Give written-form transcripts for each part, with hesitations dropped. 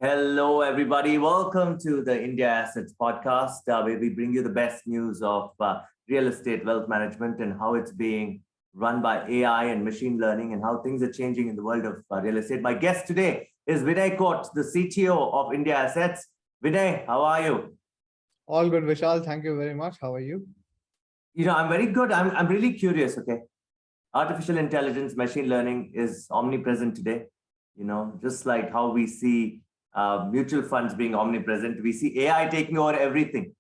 Hello, everybody. Welcome to the Indiassetz podcast, where we bring you the best news of real estate wealth management and how it's being run by AI and machine learning and how things are changing in the world of real estate. My guest today is Vinay Kot, the CTO of Indiassetz. Vinay, how are you? All good, Vishal. Thank you very much. How are you? I'm very good. I'm really curious. Okay, artificial intelligence, machine learning is omnipresent today. Just like how we see mutual funds being omnipresent, we see AI taking over everything.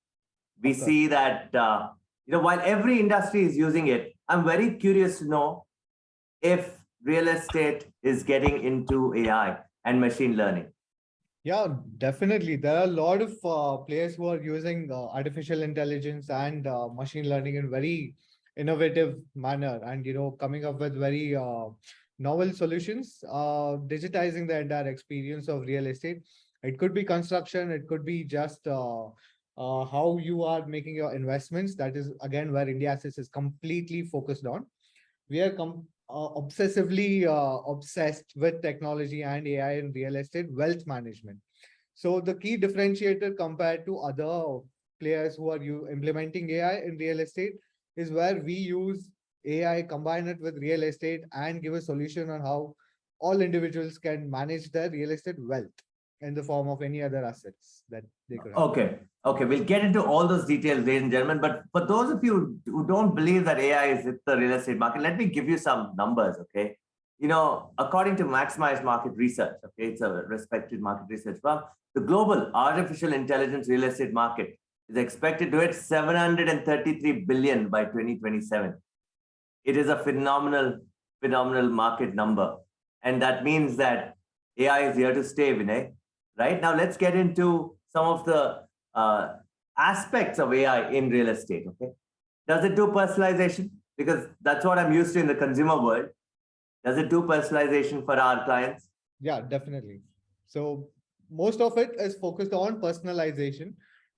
We Of course. see that while every industry is using it, I'm very curious to know if real estate is getting into AI and machine learning. Yeah, definitely. There are a lot of players who are using artificial intelligence and machine learning in very innovative manner, and coming up with very novel solutions, digitizing the entire experience of real estate. It could be construction. It could be just how you are making your investments. That is again where Indiassetz is completely focused on. We are obsessively obsessed with technology and AI in real estate wealth management. So the key differentiator compared to other players who are implementing AI in real estate is where we use AI, combine it with real estate, and give a solution on how all individuals can manage their real estate wealth in the form of any other assets that they could have. Okay, we'll get into all those details, ladies and gentlemen. But for those of you who don't believe that AI is hit the real estate market, let me give you some numbers. Okay, according to Maximize Market Research, okay, it's a respected market research firm. The global artificial intelligence real estate market is expected to hit 733 billion by 2027. It is a phenomenal market number, and that means that AI is here to stay, Vinay. Right now, let's get into some of the aspects of AI in real estate. Okay, does it do personalization? Because that's what I'm used to in the consumer world. Does it do personalization for our clients? Yeah, definitely. So most of it is focused on personalization.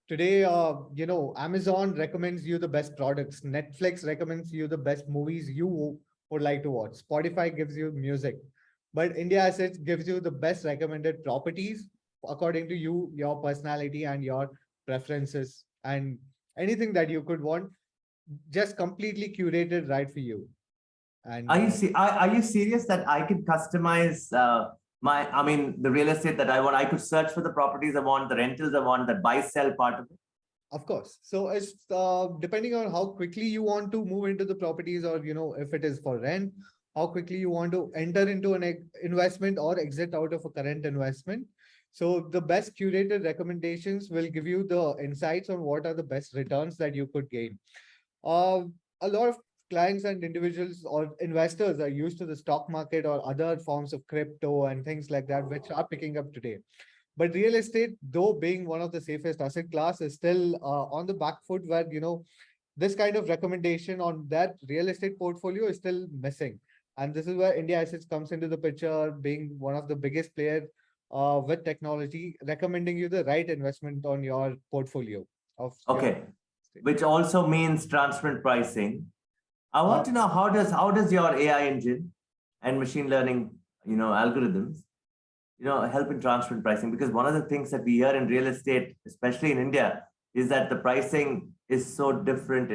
Today, Amazon recommends you the best products. Netflix recommends you the best movies you would like to watch. Spotify gives you music. But Indiassetz gives you the best recommended properties according to you, your personality and your preferences, and anything that you could want, just completely curated right for you. And Are you serious that I could customize the real estate that I want? I could search for the properties I want, the rentals I want, that buy sell part of it. of course. So it's depending on how quickly you want to move into the properties, or if it is for rent, how quickly you want to enter into an investment or exit out of a current investment. So the best curated recommendations will give you the insights on what are the best returns that you could gain. Uh, a lot of clients and individuals or investors are used to the stock market or other forms of crypto and things like that, which are picking up today. But real estate, though being one of the safest asset class, is still on the back foot, where this kind of recommendation on that real estate portfolio is still missing. And this is where Indiassetz comes into the picture, being one of the biggest players with technology, recommending you the right investment on your portfolio of Okay, which also means transparent pricing. I want to know how does your AI engine and machine learning algorithms help in transparent pricing? Because one of the things that we hear in real estate, especially in India, is that the pricing is so different,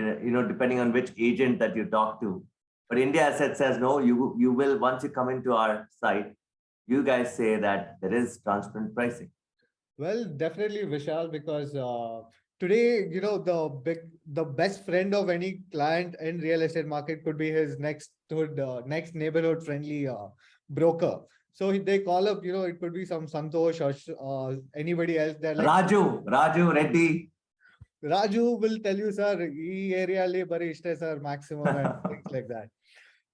depending on which agent that you talk to. But Indiassetz says, no, you will, once you come into our site, you guys say that there is transparent pricing. Well, definitely, Vishal, because today, the best friend of any client in real estate market could be his next neighborhood friendly broker. So they call up, it could be some Santosh or anybody else. They're like, Raju Reddy. Raju will tell you, sir, e area le barishte, sir, maximum, and things like that.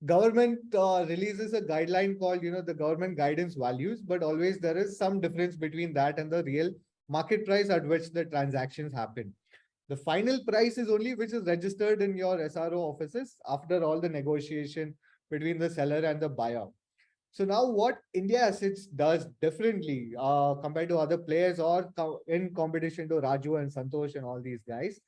Government releases a guideline called, the government guidance values, but always there is some difference between that and the real market price at which the transactions happen. The final price is only which is registered in your SRO offices after all the negotiation between the seller and the buyer. So now what Indiassetz does differently compared to other players or in competition to Raju and Santosh and all these guys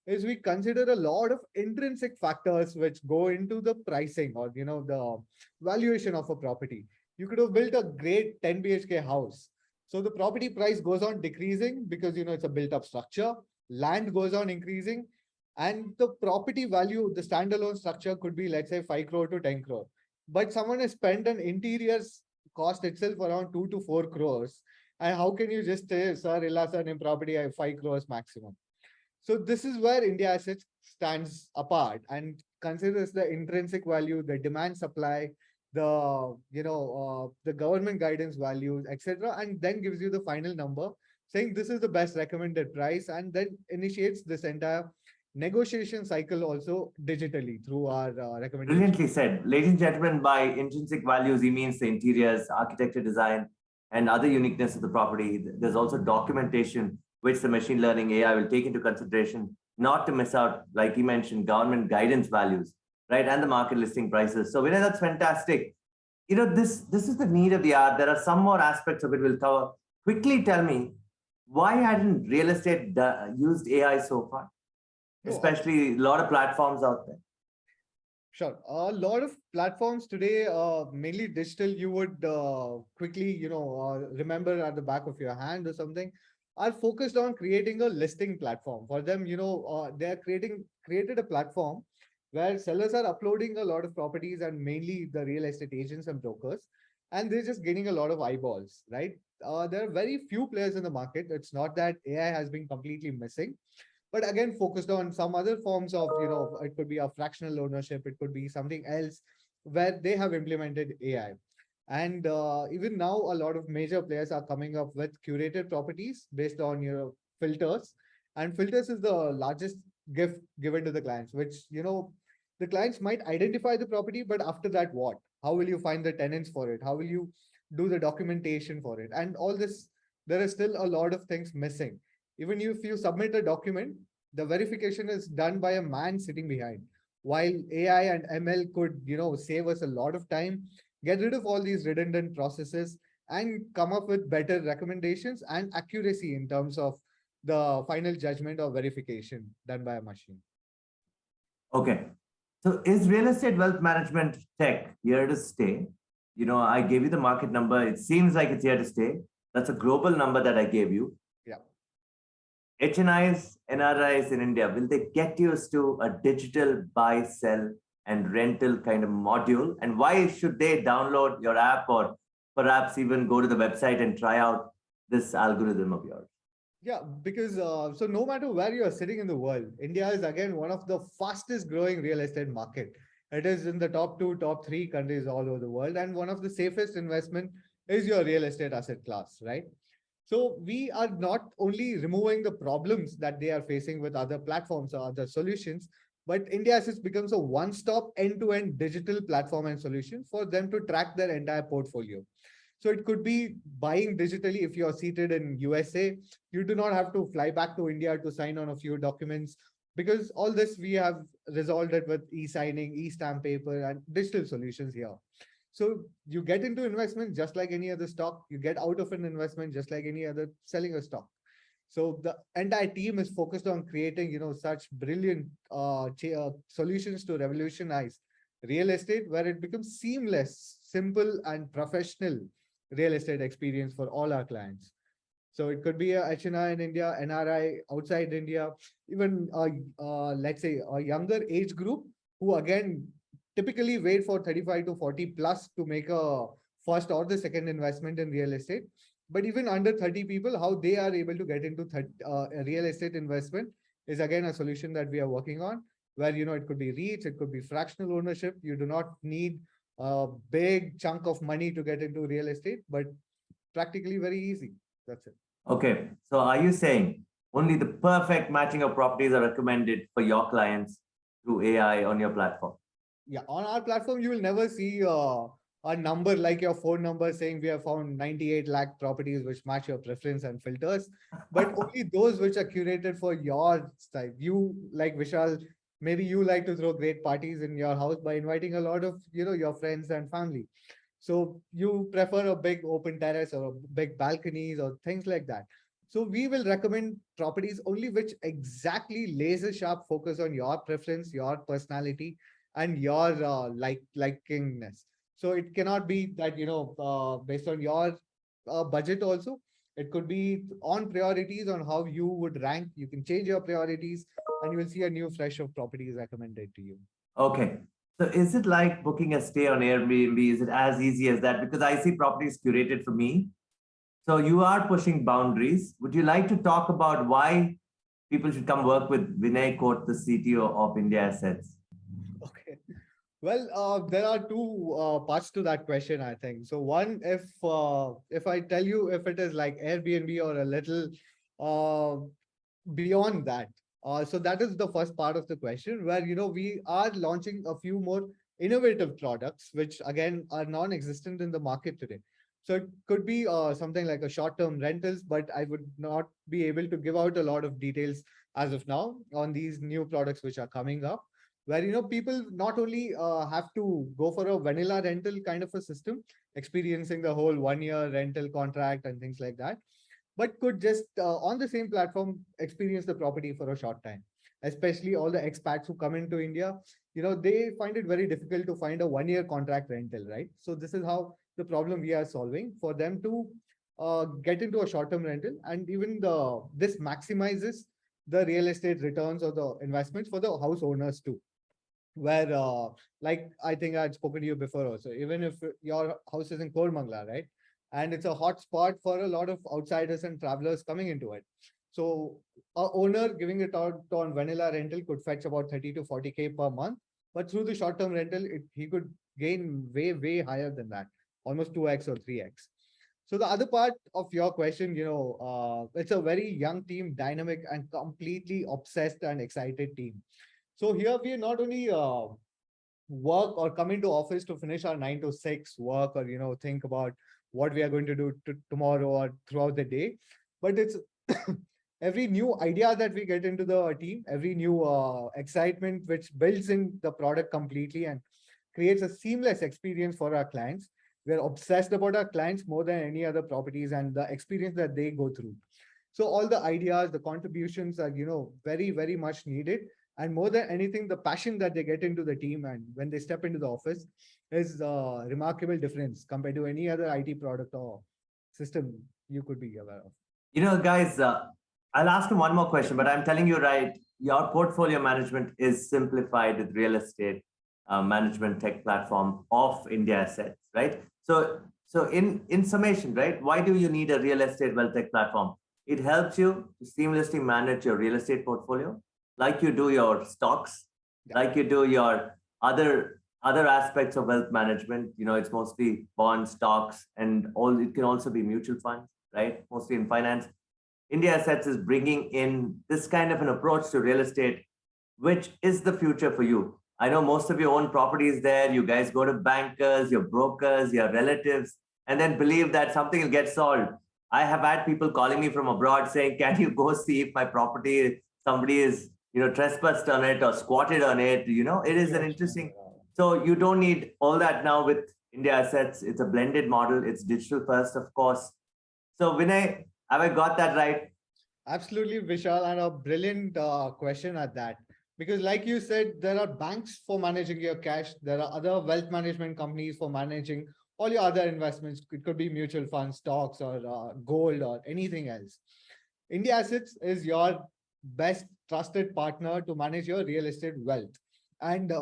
is we consider a lot of intrinsic factors which go into the pricing or the valuation of a property. You could have built a great 10 BHK house. So the property price goes on decreasing because, it's a built up structure. Land goes on increasing, and the property value, the standalone structure could be, let's say, 5 crore to 10 crore. But someone has spent an interiors cost itself around 2 to 4 crores. And how can you just say, sir, Ilasa in property, I have 5 crores maximum? So this is where Indiassetz stands apart and considers the intrinsic value, the demand supply, the government guidance values, etc., and then gives you the final number, saying this is the best recommended price, and then initiates this entire negotiation cycle also digitally through our recommendation. Brilliantly said. Ladies and gentlemen, by intrinsic values, he means the interiors, architecture design, and other uniqueness of the property. There's also documentation which the machine learning AI will take into consideration, not to miss out, like you mentioned, government guidance values, right? And the market listing prices. So Vinay, that's fantastic. This is the need of the hour. There are some more aspects of it we'll cover. Quickly tell me, why hadn't real estate used AI so far? Especially a lot of platforms out there. Sure. A lot of platforms today, mainly digital, you would quickly, remember at the back of your hand or something, are focused on creating a listing platform. For them, they're created a platform where sellers are uploading a lot of properties, and mainly the real estate agents and brokers, and they're just getting a lot of eyeballs, right? There are very few players in the market. It's not that AI has been completely missing, but again focused on some other forms of, it could be a fractional ownership, it could be something else where they have implemented AI. And even now a lot of major players are coming up with curated properties based on filters. And filters is the largest gift given to the clients, which the clients might identify the property, but after that, what? How will you find the tenants for it? How will you do the documentation for it? And all this, there is still a lot of things missing. Even if you submit a document, the verification is done by a man sitting behind. While AI and ML could, save us a lot of time, get rid of all these redundant processes, and come up with better recommendations and accuracy in terms of the final judgment or verification done by a machine. Okay. So is real estate wealth management tech here to stay? I gave you the market number. It seems like it's here to stay. That's a global number that I gave you. Yeah. HNIs, NRIs in India, will they get used to a digital buy, sell, and rental kind of module? And why should they download your app, or perhaps even go to the website and try out this algorithm of yours? Yeah, because so no matter where you are sitting in the world, India is again one of the fastest growing real estate market. It is in the top 2, top 3 countries all over the world, and one of the safest investment is your real estate asset class, right? So we are not only removing the problems that they are facing with other platforms or other solutions, but Indiassetz becomes a one-stop end-to-end digital platform and solution for them to track their entire portfolio. So it could be buying digitally. If you're seated in USA, you do not have to fly back to India to sign on a few documents, because all this we have resolved it with e-signing, e-stamp paper, and digital solutions here. So you get into investment just like any other stock. You get out of an investment just like any other selling a stock. So the entire team is focused on creating, such brilliant solutions to revolutionize real estate, where it becomes seamless, simple, and professional real estate experience for all our clients. So it could be a HNI in India, NRI outside India, even let's say a younger age group who again typically wait for 35 to 40 plus to make a first or the second investment in real estate. But even under 30 people, how they are able to get into a real estate investment is again a solution that we are working on, where it could be REITs, it could be fractional ownership. You do not need a big chunk of money to get into real estate, but practically very easy. That's it. Okay. So are you saying only the perfect matching of properties are recommended for your clients through AI on your platform? Yeah, on our platform, you will never see a number like your phone number saying we have found 98 lakh properties which match your preference and filters, but only those which are curated for your style. You, like Vishal, maybe you like to throw great parties in your house by inviting a lot of, your friends and family. So you prefer a big open terrace or a big balconies or things like that. So we will recommend properties only which exactly laser sharp focus on your preference, your personality, and your likingness. So it cannot be that, based on your budget also. It could be on priorities on how you would rank. You can change your priorities and you will see a new fresh of properties recommended to you. Okay. So is it like booking a stay on Airbnb? Is it as easy as that? Because I see properties curated for me. So you are pushing boundaries. Would you like to talk about why people should come work with Vinay Kot, the CTO of Indiassetz? Okay. Well, there are two parts to that question, I think. So one, if I tell you if it is like Airbnb or a little uh, beyond that, so that is the first part of the question, where we are launching a few more innovative products, which again are non-existent in the market today. So it could be something like a short-term rentals, but I would not be able to give out a lot of details as of now on these new products which are coming up, where people not only have to go for a vanilla rental kind of a system, experiencing the whole 1 year rental contract and things like that, but could just on the same platform experience the property for a short time. Especially all the expats who come into India, they find it very difficult to find a 1 year contract rental, right? So this is how the problem we are solving for them to get into a short-term rental, and even this maximizes the real estate returns or the investments for the house owners too, where like I think I'd spoken to you before also, even if your house is in Kormangla, right? And it's a hot spot for a lot of outsiders and travelers coming into it. So a owner giving it out on vanilla rental could fetch about 30 to 40K per month. But through the short-term rental, he could gain way, way higher than that, almost 2x or 3x. So the other part of your question, it's a very young team, dynamic and completely obsessed and excited team. So here we not only work or come into office to finish our 9 to 6 work, or think about what we are going to do tomorrow or throughout the day, but it's every new idea that we get into the team, every new excitement which builds in the product completely and creates a seamless experience for our clients. We're obsessed about our clients more than any other properties and the experience that they go through. So all the ideas, the contributions are, very, very much needed. And more than anything, the passion that they get into the team and when they step into the office is a remarkable difference compared to any other IT product or system you could be aware of. Guys, I'll ask him one more question, but I'm telling you, right, your portfolio management is simplified with real estate management tech platform of Indiassetz, right? So in summation, right, why do you need a real estate wealth tech platform? It helps you to seamlessly manage your real estate portfolio, like you do your stocks, like you do your other aspects of wealth management. It's mostly bonds, stocks, and all. It can also be mutual funds, right? Mostly in finance. Indiassetz is bringing in this kind of an approach to real estate, which is the future for you. I know most of you own properties there. You guys go to bankers, your brokers, your relatives, and then believe that something will get solved. I have had people calling me from abroad saying, "Can you go see if my property, somebody is, trespassed on it or squatted on it?" It is an interesting. So you don't need all that now with Indiassetz. It's a blended model. It's digital first, of course. So Vinay, have I got that right? Absolutely, Vishal, and a brilliant question at that. Because like you said, there are banks for managing your cash. There are other wealth management companies for managing all your other investments. It could be mutual funds, stocks, or gold, or anything else. Indiassetz is your best trusted partner to manage your real estate wealth. And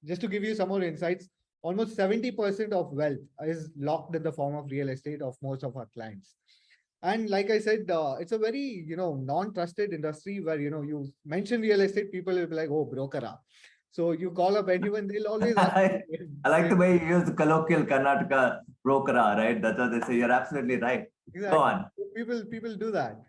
just to give you some more insights, almost 70% of wealth is locked in the form of real estate of most of our clients. And like I said, it's a very, non-trusted industry where, you mention real estate, people will be like, oh, broker. So you call up anyone, they'll always ask you. I like the way you use the colloquial Karnataka brokera, right? That's what they say. You're absolutely right. Exactly. Go on. People do that.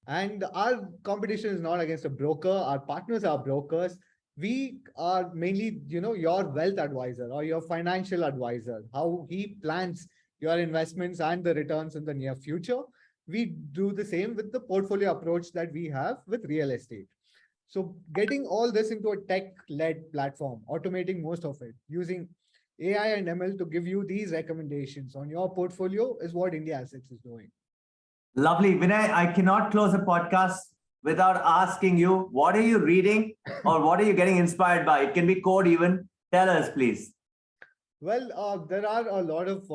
And our competition is not against a broker. Our partners are brokers. We are mainly, your wealth advisor or your financial advisor, how he plans your investments and the returns in the near future. We do the same with the portfolio approach that we have with real estate. So getting all this into a tech-led platform, automating most of it, using AI and ML to give you these recommendations on your portfolio is what Indiassetz is doing. Lovely. Vinay, I cannot close a podcast without asking you, what are you reading or what are you getting inspired by? It can be code even. Tell us, please. Well, there are a lot of,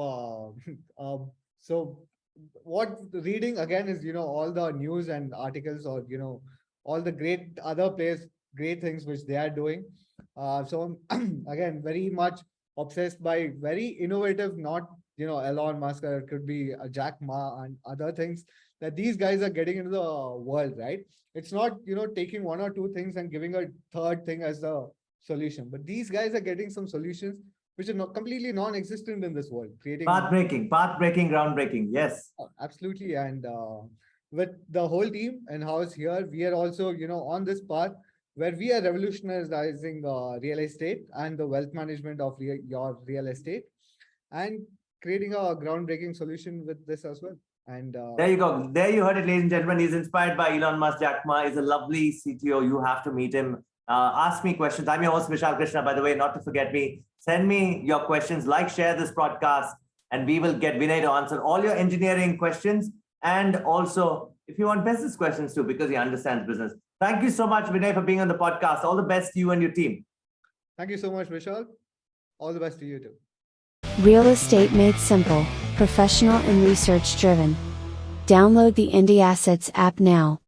so what reading again is, all the news and articles, or, all the great other players, great things which they are doing. So I'm again very much obsessed by very innovative, not, Elon Musk, or it could be Jack Ma and other things that these guys are getting into the world, right? It's not, taking one or two things and giving a third thing as the solution, but these guys are getting some solutions which are not completely non-existent in this world, creating Path breaking, groundbreaking. Yes. absolutely. And with the whole team and house here, we are also, on this path where we are revolutionizing real estate and the wealth management of your real estate, and creating a groundbreaking solution with this as well. And There you go. There you heard it, ladies and gentlemen. He's inspired by Elon Musk. Jack Ma is a lovely CTO. You have to meet him. Ask me questions. I'm your host, Vishal Krishna, by the way, not to forget me. Send me your questions, like, share this podcast, and we will get Vinay to answer all your engineering questions. And also, if you want business questions too, because he understands business. Thank you so much, Vinay, for being on the podcast. All the best to you and your team. thank you so much, Vishal. All the best to you too. Real estate made simple, professional and research driven. Download the Indiassetz app now.